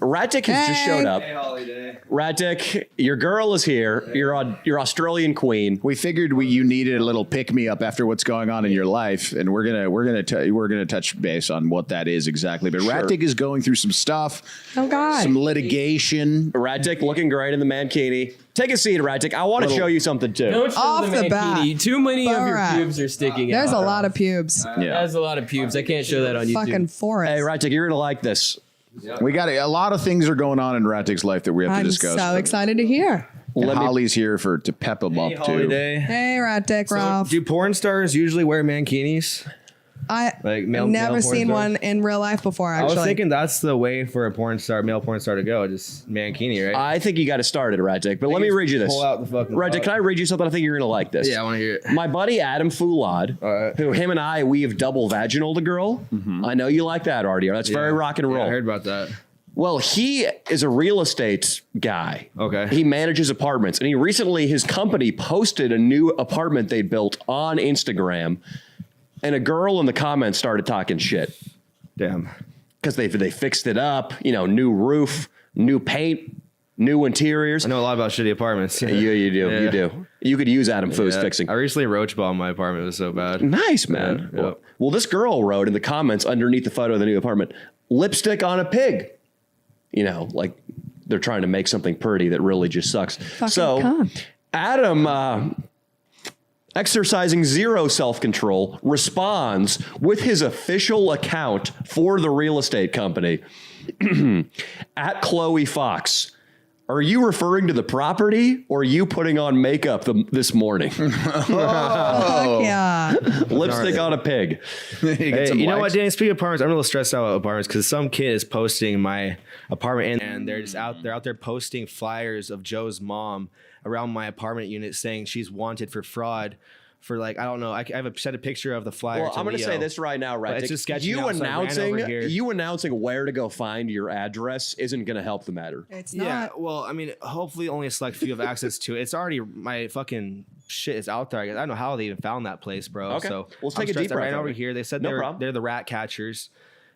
Ratic has just showed up. Hey, Holiday. Ratic, your girl is here. You're Australian queen. We figured you needed a little pick me up after what's going on in your life, and we're gonna touch base on what that is exactly. But Ratic is going through some stuff. Oh God, some litigation. Ratic looking great in the mankini. Take a seat, Ratic. I want to show you something too. Don't show Off the bat. mankini. Too many of your Alright. pubes are sticking there's out. a lot of pubes. There's a lot of pubes. I can't show that on YouTube. Fucking forest. Hey, Ratic, you're gonna like this. We got a lot of things are going on in Ratic's life that we have to I'm discuss. so excited to hear. And Holly's here to pep him up too. Holiday. Hey, Ratic, Ralph. Do porn stars usually wear mankinis? I've Like male never porn seen stars? one in real life before, I actually. was thinking that's the way for a male porn star to go, just mankini, right? I think you got to start it, Ratic. But let me read you this. Pull out the fucking Ratic, can I read you something? I think you're gonna like this. Yeah, I want to hear it. My buddy Adam Foulad, Alright. who him and I, we have double vaginal a girl. I know you like that, RDR. That's very rock and roll. Yeah, I heard about that. Well, he is a real estate guy. Okay. He manages apartments. And his company posted a new apartment they built on Instagram. And a girl in the comments started talking shit. Damn. Because they fixed it up, new roof, new paint, new interiors. I know a lot about shitty apartments. You do. Yeah. You do. You could use Adam Foo's Yeah. fixing. I recently roach bombed my apartment. It was so bad. Nice, man. Yeah. Well, this girl wrote in the comments underneath the photo of the new apartment, lipstick on a pig. Like they're trying to make something pretty that really just sucks. So cunt. Adam, exercising zero self-control, responds with his official account for the real estate company at Chloe Fox. Are you referring to the property or are you putting on makeup this morning? Fuck yeah. Lipstick on a pig. Hey, you know what, Danny? Speaking of apartments, I'm a little stressed out about apartments because some kid is posting my apartment and they're just out there posting flyers of Joe's mom around my apartment unit saying she's wanted for fraud. For I don't know. I have sent a picture of the flyer. Well, I'm going to say this right now, right? It's just sketchy now, so I ran over here. You announcing where to go find your address isn't going to help the matter. It's Yeah, not. well, I mean, hopefully only a select few have access to it. It's already, my fucking shit is out there. I don't know how they even found that place, bro. Okay. So Well, let's take a deep I breath, ran over Robert. here. They said No problem. they're the rat catchers.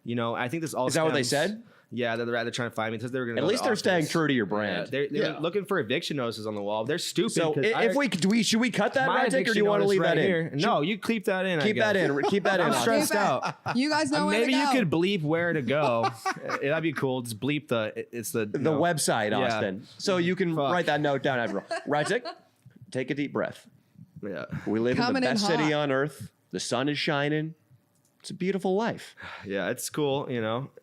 I think this all Is that what they stems- said? Yeah, they're the rat. They're trying to find me because they were going to At least they're staying true to your brand. They're looking for eviction notices on the wall. They're stupid. So should we cut that, my Ratic, or do eviction you want to notice leave right that here. in? No, you keep that in. Keep that in. Keep that in. I'm Austin. stressed out. You guys know where Maybe to you go. could bleep where to go. That'd be cool. Just bleep the website, Yeah. Austin. So you can Fuck. write that note down after. Ratic, take a deep breath. Yeah. We live in Coming the in best city hot. on earth. The sun is shining. It's a beautiful life. Yeah, it's cool.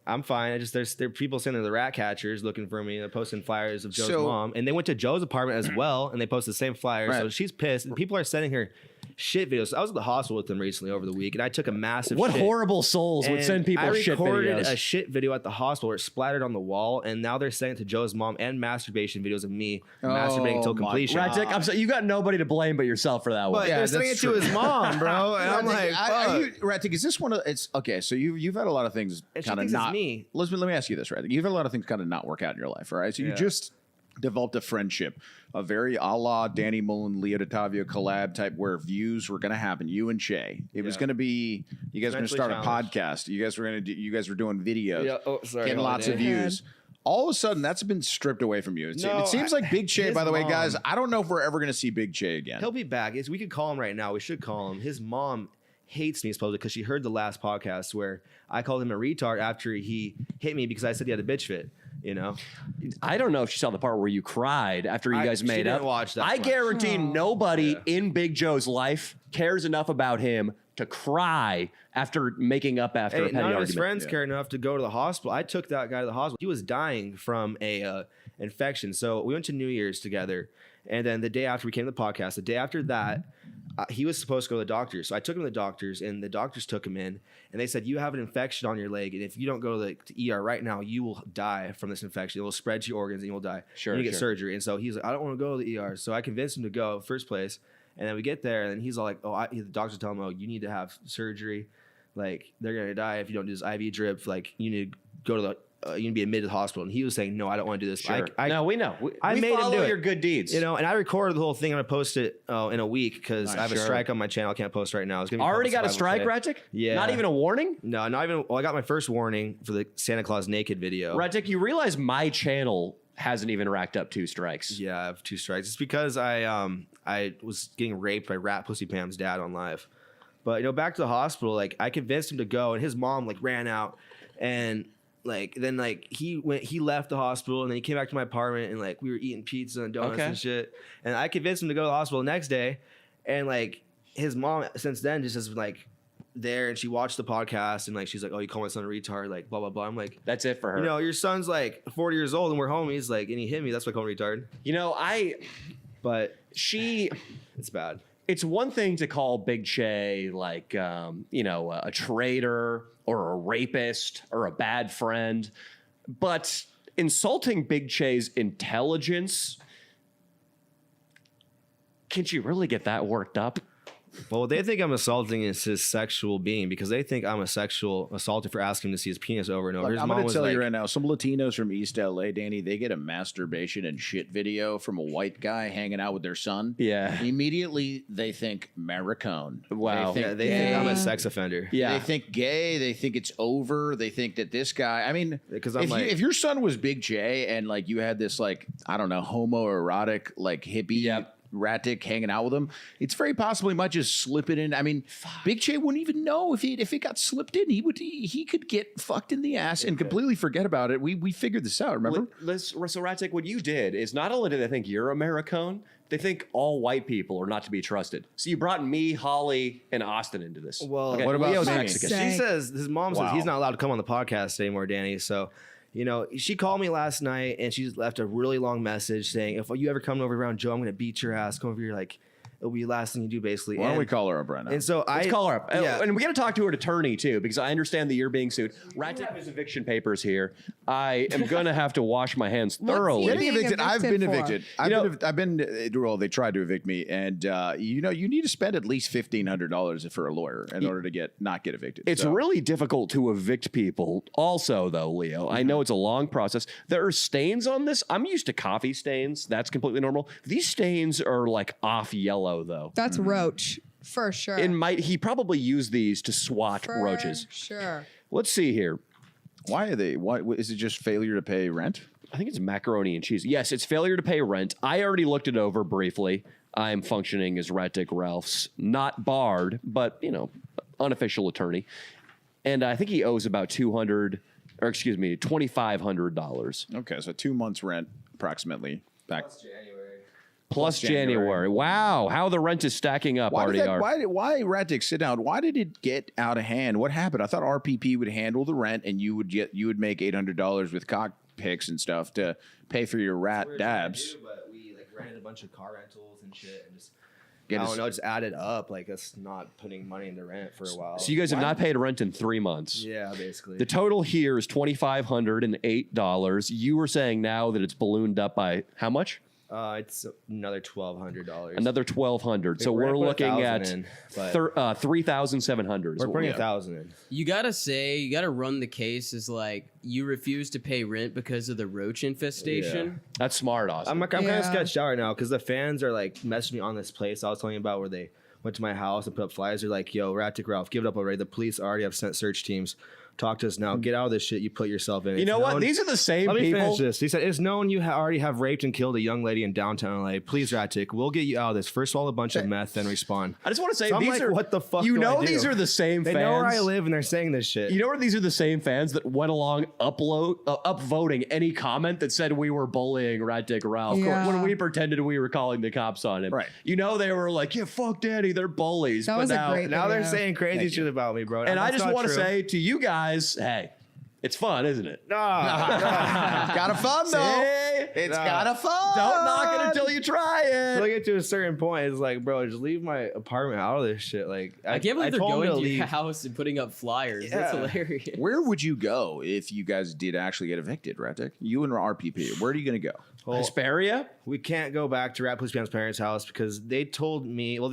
I'm fine. There are people saying they're the rat catchers looking for me. They're posting flyers of Joe's mom, and they went to Joe's apartment as well, and they posted the same flyer. So Right. she's pissed, and people are sending her shit videos. I was at the hospital with them recently over the week, and I took a massive. What shit. horrible souls would And send people shit I recorded videos? a shit video at the hospital where it splattered on the wall, and now they're sending it to Joe's mom and masturbation videos of me masturbating until my completion. Ratic, I'm sorry, you got nobody to blame but yourself for that one. But Yeah, they're sending it that's to true. his mom, bro. And I'm like, Ratic, is this one of it's okay? So you've had a lot of things And she kind of thinks it's not. me. Let me ask you this, Ratic. You've had a lot of things kind of not work out in your life, all right? So you Yeah. just developed a friendship, a very a la Danny Mullen, Leo Dottavio collab type, where views were going to happen. You and Shay, it was Yeah. going to be. You guys were going to Eventually start challenged. a podcast. You guys were going to do. You guys were doing videos. Yeah, oh, sorry, getting hold lots on. of views. All of a sudden, that's been stripped away from you. No, It seems like Big Che, his by the way, mom- guys. I don't know if we're ever going to see Big Che again. He'll be back. We could call him right now. We should call him. His mom hates me supposedly because she heard the last podcast where I called him a retard after he hit me because I said he had a bitch fit. I don't know if she saw the part where you cried after you guys she made didn't up. watch that I much. guarantee nobody in Big Joe's life cares enough about him to cry after making up after a petty None of his argument. friends cared enough to go to the hospital. I took that guy to the hospital. He was dying from a infection. So we went to New Year's together. And then the day after we came to the podcast, the day after that, he was supposed to go to the doctor. So I took him to the doctors, and the doctors took him in. And they said, you have an infection on your leg. And if you don't go to the ER right now, you will die from this infection. It will spread to your organs, and you will die. Sure, You get sure. surgery. And so he's like, I don't want to go to the ER. So I convinced him to go first place. And then we get there, and he's all like, the doctors tell him, you need to have surgery. Like, they're going to die if you don't do this IV drip. Like, you need to go to the you can be admitted to the hospital. And he was saying, no, I don't want to do this. Sure. No, we know. I we made him follow do it. your good deeds. And I recorded the whole thing. I'm going to post it in a week because I have a sure. strike on my channel. I can't post right now. It's gonna be Already got a published strike, today. Ratic? Yeah. Not even a warning? No, not even. Well, I got my first warning for the Santa Claus naked video. Ratic, you realize my channel hasn't even racked up 2 strikes. Yeah, I have 2 strikes. It's because I was getting raped by Rat Pussy Pam's dad on live. But back to the hospital, like I convinced him to go, and his mom like ran out, and then he left the hospital, and then he came back to my apartment, and like we were eating pizza and donuts and shit. And I convinced him to go to the hospital the next day, and like his mom since then just has been like there, and she watched the podcast, and like she's like, oh, you call my son a retard, like blah blah blah. I'm like, that's it for her. Your son's like 40 years old, and we're homies, like, and he hit me. That's why I call him retard. But it's bad. It's one thing to call Big Che like, a traitor or a rapist or a bad friend, but insulting Big Che's intelligence, can't you really get that worked up? Well, they think I'm assaulting his sexual being because they think I'm a sexual assaulter for asking him to see his penis over and over. Look, I'm going to tell you right now, some Latinos from East LA, Danny, they get a masturbation and shit video from a white guy hanging out with their son. Yeah. Immediately, they think Maricone. Wow. They think I'm a sex offender. Yeah. They think gay. They think it's over. They think that this guy, I mean, Because if your son was Big J and like you had this like, I don't know, homoerotic, like hippie Ratic hanging out with him, it's very possible he might just slip it in. I mean, Big J wouldn't even know if it got slipped in. He could get fucked in the ass and completely forget about it. We figured this out. Remember? So Ratic, what you did is not only do they think you're Americone, they think all white people are not to be trusted. So you brought me, Holly, and Austin into this. Well, what about Leo's me? Mexican. Say- She says his mom says Wow. he's not allowed to come on the podcast anymore, Danny. So, she called me last night and she left a really long message saying, if you ever come over around Joe, I'm going to beat your ass. Come over here, like it'll be the last thing you do, basically. Why don't we call her up right now? And so Let's call her up. Yeah. And we got to talk to her attorney, too, because I understand that you're being sued. Ratic have his eviction papers here. I am going to have to wash my hands thoroughly. he Getting being evicted. I've evicted been for? evicted. I've been. Well, they tried to evict me, and you need to spend at least $1,500 for a lawyer in order to not get evicted. It's So- really difficult to evict people. Also, though, Leo, I know it's a long process. There are stains on this. I'm used to coffee stains. That's completely normal. These stains are like off yellow, though. That's roach for sure. He probably used these to swat for roaches. Sure. Let's see here. Why are they? Why is it just failure to pay rent? I think it's macaroni and cheese. Yes, it's failure to pay rent. I already looked it over briefly. I'm functioning as Ratic Ralph's not barred, but unofficial attorney. And I think he owes about $2,500. Okay, so 2 months rent approximately back. Plus January. Wow, how the rent is stacking up, RDR. Why Ratic, sit down? Why did it get out of hand? What happened? I thought RPP would handle the rent, and you would make $800 with cock picks and stuff to pay for your rat dabs. But we rented a bunch of car rentals and shit, and just Get I us- don't know, just added up. Like that's not putting money into rent for a while. So you guys have not paid rent in 3 months. Yeah, basically. The total here is $2,508. You were saying now that it's ballooned up by how much? It's another $1,200. Another $1,200. So We're gonna we're put looking 1,000 at in, but- $3,700. We're putting 1,000 in. You gotta run the case as like you refuse to pay rent because of the roach infestation. That's smart, Austin. I'm kind Yeah. of sketched out right now because the fans are like messaging me on this place I was telling you about where they went to my house and put up flyers. They're like, "Yo, Ratic Ralph, give it up already. The police already have sent search teams. Talk to us now. Get out of this shit you put yourself in." you know what? These are the same Let me people. finish this. He said, "It's known you already have raped and killed a young lady in downtown LA. Please, Ratic, we'll get you out of this. First swallow a bunch of meth, then respond." I just want to say So I'm these like, are what the fuck You do I know do? these are the same They fans. know where I live and they're saying this shit. You know where these are the same fans that went along upvoting any comment that said we were bullying Ratic Ralph Yeah. when we pretended we were calling the cops on him. Right. You know they were like, yeah, fuck Danny, they're bullies. That But was a now, great Now they're video. saying crazy shit about me, bro. and I That's just not want to true. say to you guys, hey, it's fun, isn't it? No. Got a fun though. Say It's kind of fun. Don't knock it until you try So I it. get to a certain point, it's like, bro, just leave my apartment out of this shit. Like, I can't believe they're told him going to leave. your house and putting up flyers. That's Yeah. hilarious. Where would you go if you guys did actually get evicted, Ratic? You and RPP. Where are you going to go? Well, Hesperia? we can't go back to Rat Pussy Pam's parents' house because they told me. Well,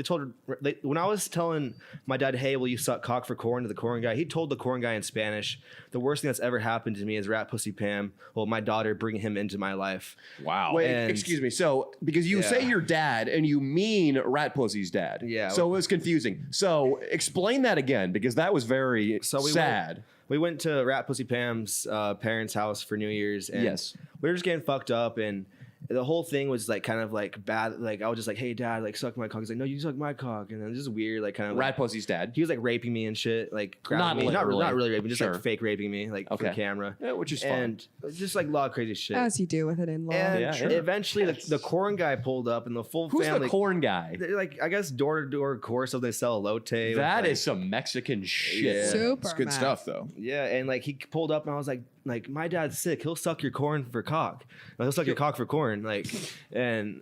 when I was telling my dad, "Hey, will you suck cock for corn?" to the corn guy, he told the corn guy in Spanish, "The worst thing that's ever happened to me is Rat Pussy Pam. Well, my daughter bringing him into my life." Wow. Wait, And- excuse me. So, because you Yeah. say your dad and you mean Rat Pussy's dad. Yeah. So it was confusing. So explain that again because that was very sad. We went to Rat Pussy Pam's parents' house for New Year's, and Yes. we were just getting fucked up, and the whole thing was like kind of like bad. Like I was just like, "Hey, dad, like suck my cock." He's like, "No, you suck my cock," and then this is weird, like kind of Rat Pussy's dad. he was like raping me and shit, like grabbing Not me. literally. Not really raping, just Sure. like fake raping me, like Okay. for camera, Yeah, which is fine. and just like a lot of crazy shit. As you do with an in-law. And Yeah, sure. eventually, the corn guy pulled up, and the full Who's family. the corn guy? They're like, I guess door-to-door course, so they sell elote. with, That like- is some Mexican shit. Yeah. Super It's good Mac. stuff, though. Yeah, and like he pulled up, and I was like, my dad's sick. He'll suck your corn for cock. He'll suck your cock for corn. Like, and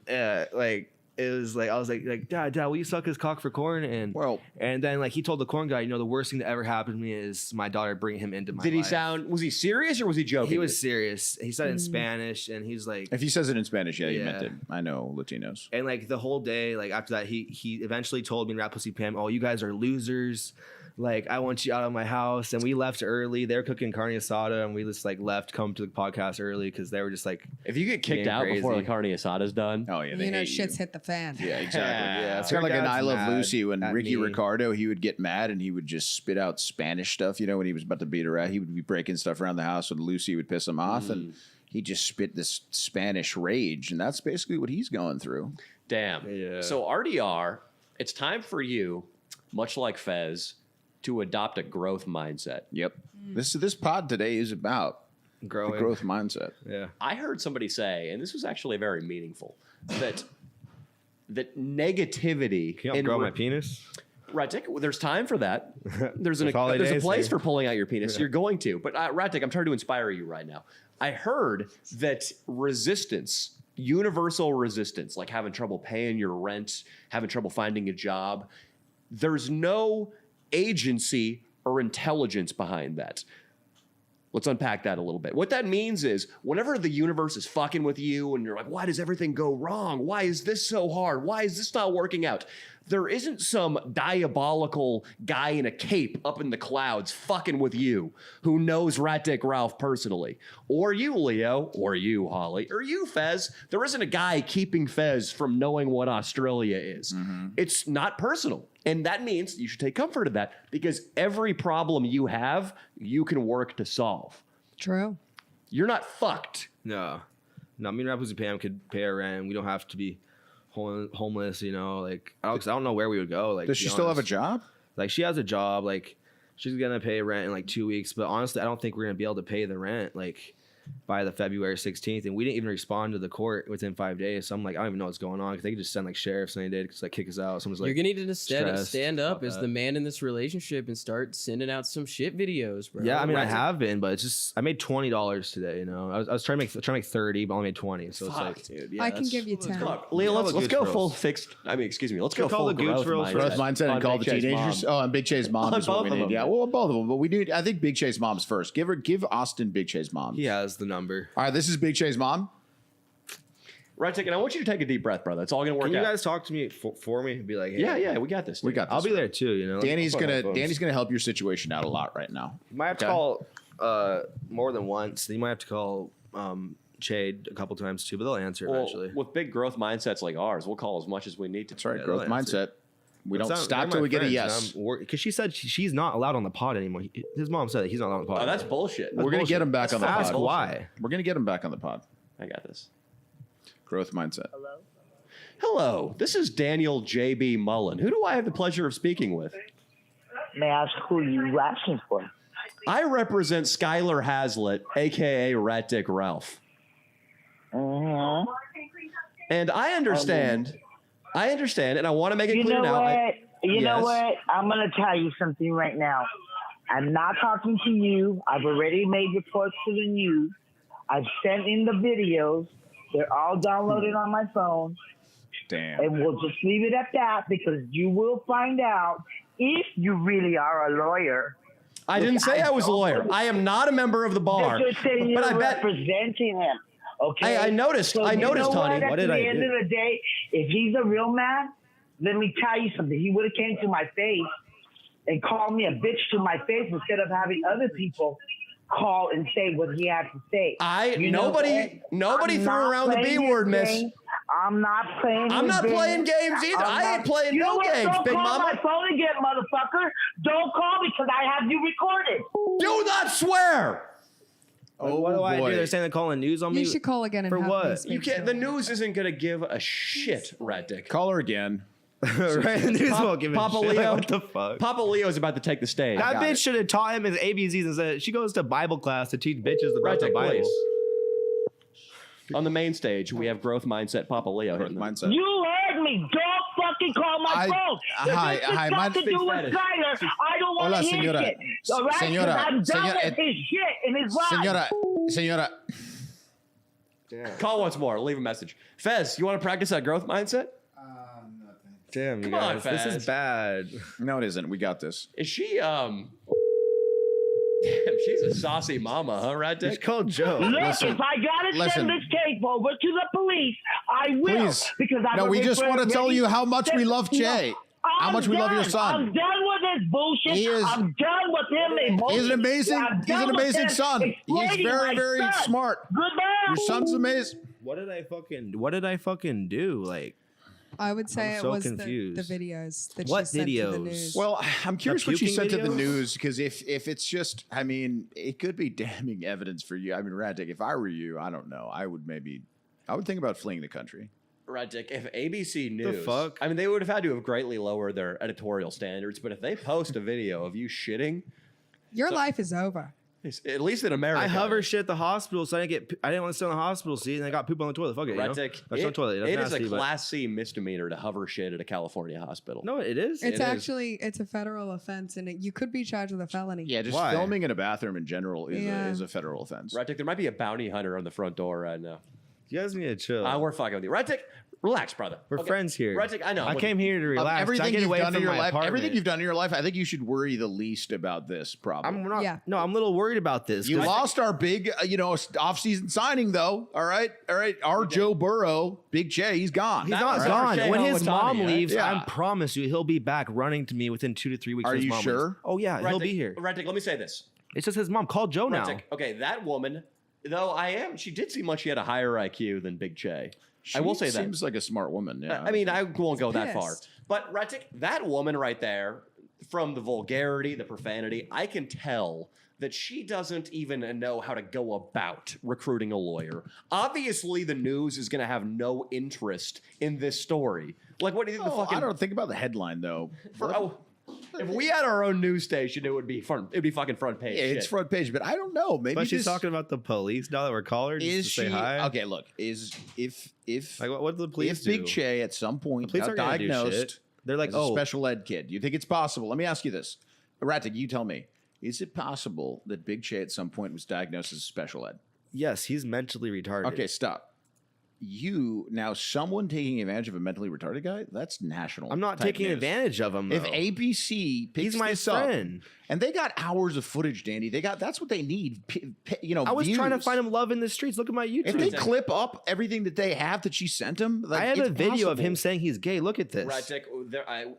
like it was like I was like, dad, will you suck his cock for corn? And Well- and then like he told the corn guy, the worst thing that ever happened to me is my daughter bringing him into my. Did he life. was he serious or was he joking? He was serious. He said it in Spanish, and he's like, If he says it in Spanish, yeah, you Yeah. meant it. I know Latinos. and like the whole day, like after that, he eventually told me and Rat Pussy Pam, "Oh, you guys are losers. Like I want you out of my house." And we left early. They were cooking carne asada, and we just like left, come to the podcast early because they were just like, If you get kicked Being out before the crazy. carne asada's done, Oh, yeah, they You know, hate shit's you. hit the fan. Yeah, exactly. Yeah. It's kind of like in Dad's I Love mad Lucy when at Ricky me. Ricardo, he would get mad and he would just spit out Spanish stuff. When he was about to beat her out, he would be breaking stuff around the house and Lucy would piss him off and he just spit this Spanish rage. And that's basically what he's going through. damn. Yeah. So RDR, it's time for you, much like Fez, to adopt a growth mindset. Yep. This pod today is about growing. the growth mindset. Yeah. I heard somebody say, and this was actually very meaningful, that negativity Can you help grow my penis? Ratic, there's time for that. There's With holidays, a place yeah. for pulling out your penis. You're going to. But Ratic, I'm trying to inspire you right now. I heard that resistance, universal resistance, like having trouble paying your rent, having trouble finding a job, there's no agency or intelligence behind that. Let's unpack that a little bit. What that means is whenever the universe is fucking with you and you're like, why does everything go wrong? Why is this so hard? Why is this not working out? There isn't some diabolical guy in a cape up in the clouds fucking with you who knows Rat Dick Ralph personally. Or you, Leo, or you, Holly, or you, Fez. There isn't a guy keeping Fez from knowing what Australia is. It's not personal. And that means you should take comfort in that because every problem you have, you can work to solve. True. You're not fucked. No, me and Rat Pussy Pam could pay our rent. We don't have to be homeless. Like I don't know where we would go. Like, Does to she be still have a honest. job? Like she has a job. Like she's gonna pay rent in like 2 weeks. But honestly, I don't think we're gonna be able to pay the rent like by the February 16th. And we didn't even respond to the court within 5 days. So I'm like, I don't even know what's going on because they could just send like sheriffs any day to like kick us out. Someone's like, You're gonna need to stressed stand up about as that. the man in this relationship and start sending out some shit videos, bro. yeah, I mean, I Right. have been, but it's just I made $20 today. I was trying to make 30, but I only made 20. So it's like, dude. I can give you 10. Look, Leo, let's Gooch go Bros. full fixed. I mean, excuse me. Let's go Call full the Gooch growth Bros mindset. Growth mindset On and call the Big J's teenagers. mom. Oh, and Big Che's mom On is what both we of need. them. Yeah, well, both of them. But we need. I think Big Che's mom's first. Give Austin Big Che's mom. he has the number. All right, this is Big Che's mom. Right, and I want you to take a deep breath, brother. It's all going to work Can you out. guys talk to me for me? Be like, hey, Yeah, we got this. We dude. got this. I'll be there too. Danny's Like, gonna help your situation out a lot right now. You might have to Okay. call more than once. You might have to call Chade a couple times too, but they'll answer Well, eventually. with big growth mindsets like ours, we'll call as much as we need to. That's right. Yeah, Growth they'll answer. mindset. We It's don't not- stop they're till my we get a friends, yes. Because she said she's not allowed on the pod anymore. His mom said that he's not allowed on the pod. Oh, that's bullshit. We're gonna get him back on the Ask pod. why. We're gonna get him back on the pod. I got this. Growth mindset. Hello, this is Daniel J.B. Mullen. Who do I have the pleasure of speaking with? May I ask who you asking for? I represent Skylar Hazlitt, a.k.a. Rat Dick Ralph. Mm-hmm. And I understand, and I want to make it You clear know now. what? You know Yes. what? I'm going to tell you something right now. I'm not talking to you. I've already made reports to the news. I've sent in the videos. They're all downloaded on my phone. Damn. And we'll just leave it at that because you will find out if you really are a lawyer. I didn't say I was a lawyer. I am not a member of the bar. They're just saying But I you're bet representing him. Okay. I noticed. So I noticed, you know honey. What did at I the end do? of the day, if he's a real man, let me tell you something. He would have came to my face and called me a bitch to my face instead of having other people call and say what he had to say. Nobody I'm threw not around the B playing word, his miss. game. I'm not playing. I'm his not game. playing games either. I ain't playing You know no what? games, Don't big call mama. my phone again, motherfucker. Don't call me because I have you recorded. Do not swear. Like, what do I do? They're saying they're calling news on me. You should call again and For have what? these You things can't. The going. news isn't gonna give a shit, rat dick. Call her again. right? The news won't give a Papa shit. Like, Leo. what the fuck? Papa Leo's about to take the stage. That bitch should have taught him his ABCs and said she goes to Bible class to teach bitches about Rat the dick, Bible. please. On the main stage, we have growth mindset. Papa Leo. Growth hitting them. mindset. You heard me. Don't fucking call my phone. If hi, this has hi, got my- to do with Spanish. Skyler, I don't want Hola, to hear señora. shit. All right? 'Cause Señora, I'm done señora, with his shit and his lies. Señora. Call once more. Leave a message. Fez, you want to practice that growth mindset? Damn, you Come on, guys, this Faz. is bad. No, it isn't. We got this. Is she Damn, she's a saucy mama, huh, rat It's dick? called Joe. Look, Listen, if I gotta listen. send this tape over to the police, I will. Please. Because I've No, we already just want to tell already you how much we love said- Jay. How I'm much we love your done. son. I'm done with this bullshit. He is- I'm done with him. He's an amazing, I'm he's an done with amazing him son. He's exploiting very, my very son. smart. Goodbye. Your son's amazing. What did I fucking do? Like, I would say I'm it so was the confused. videos that What she sent to the videos? news. Well, I'm curious what she puking sent to the video? news because if it's just, I mean, it could be damning evidence for you. I mean, Raddick, if I were you, I don't know. I would think about fleeing the country. Rat dick. If ABC News, fuck? I mean, they would have had to have greatly lowered their editorial standards. But if they post a video of you shitting, Your life is over. at least in America, I hover shit at the hospital, so I didn't want to sit on the hospital seat, and I got poop on the toilet. Fuck it, you know? Rat dick. That's no toilet. That's It is nasty, a but- Class C misdemeanor to hover shit at a California hospital. No, it is. It's It is. actually it's a federal offense, and you could be charged with a felony. Yeah, just Why? filming in a bathroom in general Yeah. is a federal offense. Rat dick. There might be a bounty hunter on the front door right now. You guys need to chill. We're fucking with you. Rat dick. Relax, brother. We're friends here. Rat dick. I know. I came here to Of relax. I everything get you've away done from in your my life, apartment. everything you've done in your life, I think you should worry the least about this problem. I'm not. Yeah. No, I'm a little worried about this. You 'cause lost our big, off-season signing, though. All right. Our Joe Burrow, Big J, he's gone. He's That not was gone. Shea When his Helwani, mom right? leaves, Yeah. I promise you, he'll be back running to me within 2 to 3 weeks. Are when his you mom sure? leaves. Oh yeah, he'll be here. Rat dick. Let me say this. It's just his mom. Call Joe now. Rat dick. Okay, that woman, though she did seem like she had a higher IQ than Big J. I will say that. Seems like a smart woman. Yeah. I mean, I won't go that far. Pissed. But Ratic, that woman right there, from the vulgarity, the profanity, I can tell that she doesn't even know how to go about recruiting a lawyer. Obviously, the news is going to have no interest in this story. Like, what do you think the fucking... I don't think about the headline though. if we had our own news station, it would be front. It'd be fucking front page. Yeah, it's shit. front page, but I don't know. Maybe But she's this- talking about the police now that we're calling her just Is to she say hi. okay? Look, if Like what did the police if do? Big Che at some point police got aren't gonna do diagnosed shit. They're like, as oh, a special ed kid, do you think it's possible? Let me ask you this, Ratic, you tell me: is it possible that Big Che at some point was diagnosed as special ed? yes, he's mentally retarded. Okay, stop. Someone taking advantage of a mentally retarded guy? That's national. I'm not type taking news. advantage of him. Though. If ABC picks he's my this up, friend. and they got hours of footage, Danny. That's what they need. I was trying to views. find him love in the streets. Look at my YouTube. If they clip up everything that they have that she sent him, like, I have it's a video of possible. him saying he's gay. Look at this. Ratic,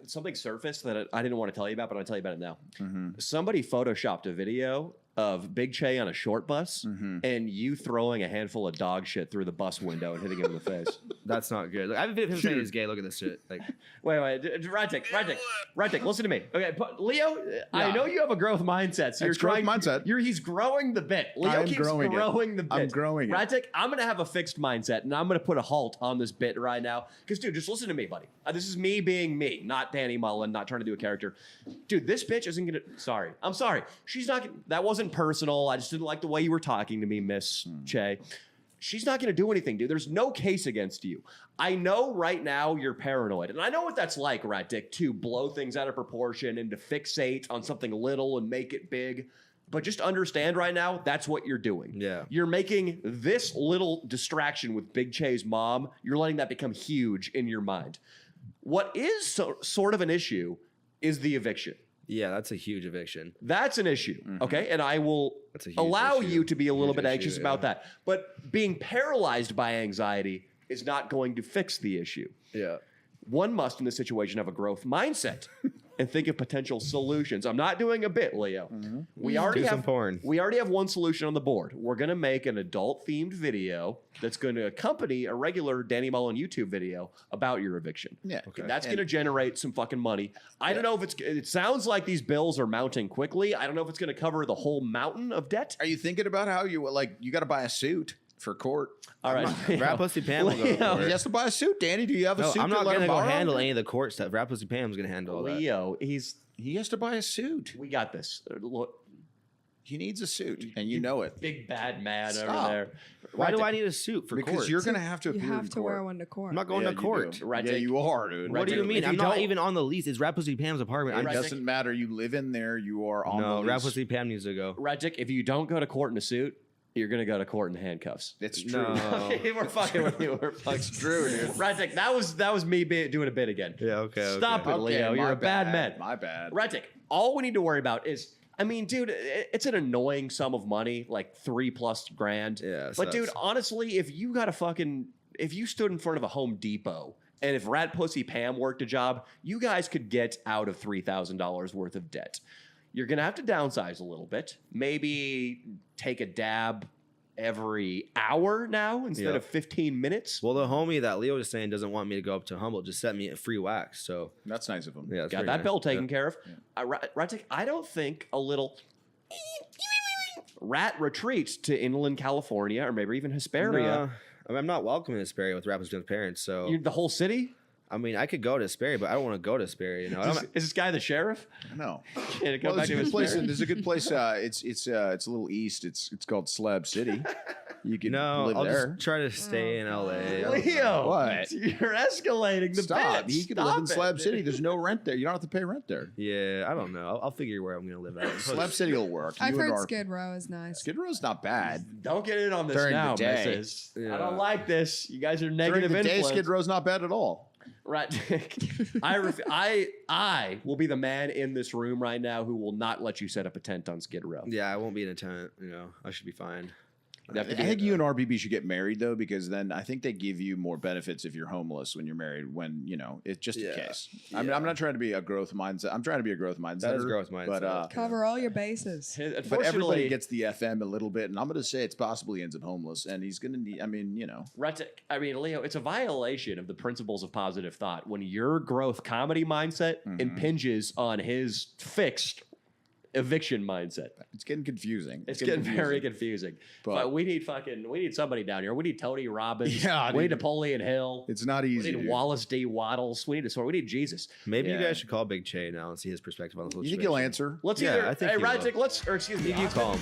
something surfaced that I didn't want to tell you about, but I'll tell you about it now. Mm-hmm. Somebody photoshopped a video of Big Che on a short bus Mm-hmm. and you throwing a handful of dog shit through the bus window and hitting him in the face. That's not good. Look, I have a video of him saying he's gay. Look at this shit. Like, Wait, Ratic, listen to me. Okay, Leo, I know you have a growth mindset. So It's growth mindset. He's growing the bit. Leo I'm keeps growing it. the bit. I'm growing it. Ratic, I'm going to have a fixed mindset and I'm going to put a halt on this bit right now. Because, dude, just listen to me, buddy. This is me being me, not Danny Mullen, not trying to do a character. Dude, this bitch isn't going to... Sorry. I'm sorry. She's not... That wasn't personal. I just didn't like the way you were talking to me, Miss Che. She's not going to do anything, dude. There's no case against you. I know right now you're paranoid. And I know what that's like, Rat Dick, to blow things out of proportion and to fixate on something little and make it big. But just understand right now, that's what you're doing. Yeah. You're making this little distraction with Big Che's mom, you're letting that become huge in your mind. What is sort of an issue is the eviction. Yeah, that's a huge eviction. That's an issue, okay? And I will That's a huge allow issue. you to be a little Huge bit anxious issue, about yeah. that. But being paralyzed by anxiety is not going to fix the issue. Yeah. One must, in this situation, have a growth mindset and think of potential solutions. I'm not doing a bit, Leo. We already Do some have porn. We already have one solution on the board. We're going to make an adult-themed video that's going to accompany a regular Danny Mullen YouTube video about your eviction. Yeah. That's going to generate some fucking money. I don't know if it sounds like these bills are mounting quickly. I don't know if it's going to cover the whole mountain of debt. Are you thinking about how you got to buy a suit for court? All right. Rap Pussy Pam will go to Leo. court. He has to buy a suit. Danny, do you have a No, suit? I'm not to let gonna him go borrow? handle any of the court stuff. Rap Pussy Pam's gonna handle all that. Leo, He has to buy a suit. we got this. Look, He needs a suit, and you know it. big bad man Stop. over there. Why do I need a suit for Because court? you're going to have to You appear have in to wear court. one to court. I'm not going Yeah, to you court. do. Right, Yeah, Dick. you are, dude. What do you If mean? you I'm not don't- even on the lease. It's Rap Pussy Pam's apartment. It Right, doesn't matter. You live in there. You are on No, the Rap lease. Pussy Pam needs to go. Rajic, if you don't go to court in a suit, you're going to go to court in handcuffs. It's true. No. Okay, we're fucking with you. We're fucking It's true, dude. Rajic, that was me doing a bit again. Yeah, okay. Stop it, Leo. Okay, You're my a bad man. My bad. Rajic, all we need to worry about is, I mean, dude, it's an annoying sum of money, like $3+ grand. Yeah, it But dude, sucks. honestly, if you stood in front of a Home Depot and if Rat Pussy Pam worked a job, you guys could get out of $3,000 worth of debt. You're gonna have to downsize a little bit. Maybe take a dab every hour now instead Yeah. of 15 minutes. Well, the homie that Leo was saying doesn't want me to go up to Humboldt. Just set me a free wax. So That's nice of him. yeah, it's Got pretty that nice. bill taken Yeah. care of. Ratic, I don't think a little rat retreat to inland California or maybe even Hesperia. No, I mean, I'm not welcome in Hesperia with Rap Pussy Pam's parents. So The whole city? I mean, I could go to Hesperia, but I don't want to go to Hesperia. You know, Is this guy the sheriff? No. Can it go Well, back there's a to good place. Hesperia? There's a good place. It's a little east. It's called Slab City. You can no, live I'll there. just try to stay in LA. I don't know. Leo, What? You're escalating the Stop. bits. He could Stop live in it. Slab City. There's no rent there. You don't have to pay rent there. Yeah, I don't know. I'll figure where I'm gonna live at. Slab City will work. I've You and heard our- Skid Row is nice. Skid Row's not bad. Don't get in on this During the now, day. missus. Yeah. I don't like this. You guys are During negative the day, influence. Skid Row's not bad at all. Right. I will be the man in this room right now who will not let you set up a tent on Skid Row. Yeah, I won't be in a tent. You know, I should be fine. You have to I be- think you and RBB should get married though, because then I think they give you more benefits if you're homeless when you're married. When it's just in Yeah. case. I mean, I'm not trying to be a growth mindset. I'm trying to be a growth mindset. That is growth mindset. But Cover all your bases. but Unfortunately, everybody gets the FM a little bit, and I'm going to say it's possibly ends up homeless, and he's going to need. I mean, Leo, it's a violation of the principles of positive thought when your growth comedy mindset impinges on his fixed eviction mindset. it's getting confusing. It's getting very confusing. But we need somebody down here. We need Tony Robbins. Yeah, we need dude. Napoleon Hill. It's not We easy. need dude. Wallace D. Waddles. We need Jesus. Maybe you Yeah. guys should call Big Che now and see his perspective on the whole You think situation. he'll answer? Let's Yeah, either I think he will. Rajic, or excuse me, You Austin, call me.